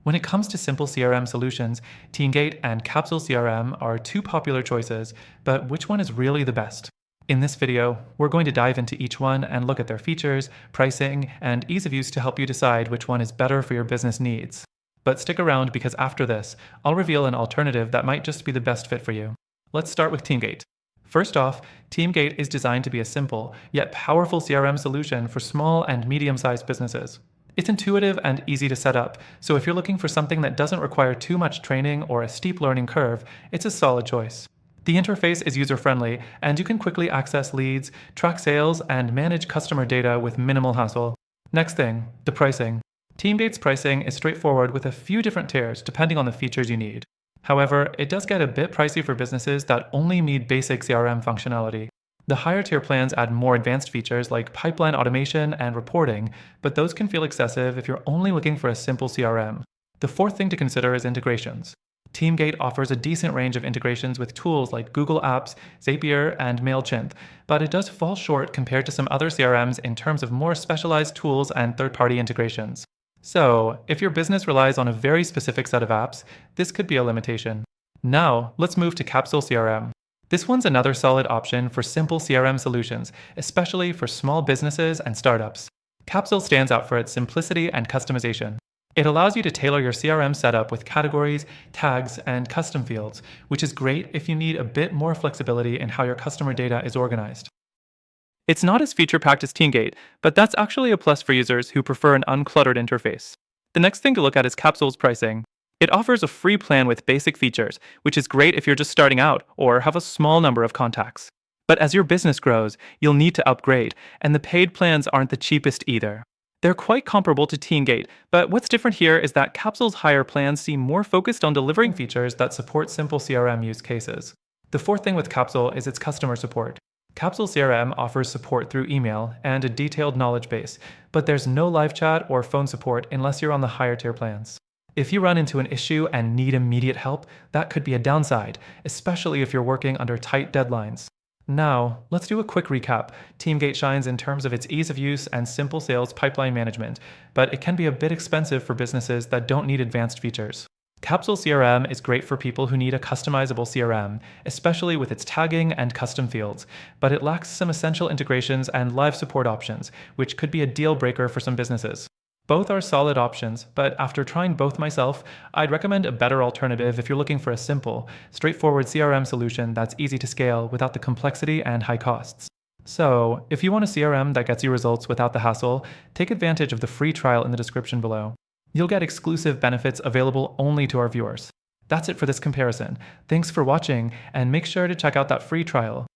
When it comes to simple CRM solutions, Teamgate and Capsule CRM are two popular choices, but which one is really the best? In this video, we're going to dive into each one and look at their features, pricing, and ease of use to help you decide which one is better for your business needs. But stick around because after this, I'll reveal an alternative that might just be the best fit for you. Let's start with Teamgate. First off, Teamgate is designed to be a simple, yet powerful CRM solution for small and medium-sized businesses. It's intuitive and easy to set up, so if you're looking for something that doesn't require too much training or a steep learning curve, it's a solid choice. The interface is user-friendly, and you can quickly access leads, track sales, and manage customer data with minimal hassle. Next thing, the pricing. Teamgate's pricing is straightforward with a few different tiers depending on the features you need. However, it does get a bit pricey for businesses that only need basic CRM functionality. The higher tier plans add more advanced features like pipeline automation and reporting, but those can feel excessive if you're only looking for a simple CRM. The fourth thing to consider is integrations. Teamgate offers a decent range of integrations with tools like Google Apps, Zapier, and MailChimp, but it does fall short compared to some other CRMs in terms of more specialized tools and third-party integrations. So, if your business relies on a very specific set of apps, this could be a limitation. Now, let's move to Capsule CRM. This one's another solid option for simple CRM solutions, especially for small businesses and startups. Capsule stands out for its simplicity and customization. It allows you to tailor your CRM setup with categories, tags, and custom fields, which is great if you need a bit more flexibility in how your customer data is organized. It's not as feature-packed as Teamgate, but that's actually a plus for users who prefer an uncluttered interface. The next thing to look at is Capsule's pricing. It offers a free plan with basic features, which is great if you're just starting out or have a small number of contacts. But as your business grows, you'll need to upgrade, and the paid plans aren't the cheapest either. They're quite comparable to Teamgate, but what's different here is that Capsule's higher plans seem more focused on delivering features that support simple CRM use cases. The fourth thing with Capsule is its customer support. Capsule CRM offers support through email and a detailed knowledge base, but there's no live chat or phone support unless you're on the higher tier plans. If you run into an issue and need immediate help, that could be a downside, especially if you're working under tight deadlines. Now, let's do a quick recap. Teamgate shines in terms of its ease of use and simple sales pipeline management, but it can be a bit expensive for businesses that don't need advanced features. Capsule CRM is great for people who need a customizable CRM, especially with its tagging and custom fields, but it lacks some essential integrations and live support options, which could be a deal breaker for some businesses. Both are solid options, but after trying both myself, I'd recommend a better alternative if you're looking for a simple, straightforward CRM solution that's easy to scale without the complexity and high costs. So, if you want a CRM that gets you results without the hassle, take advantage of the free trial in the description below. You'll get exclusive benefits available only to our viewers. That's it for this comparison. Thanks for watching, and make sure to check out that free trial.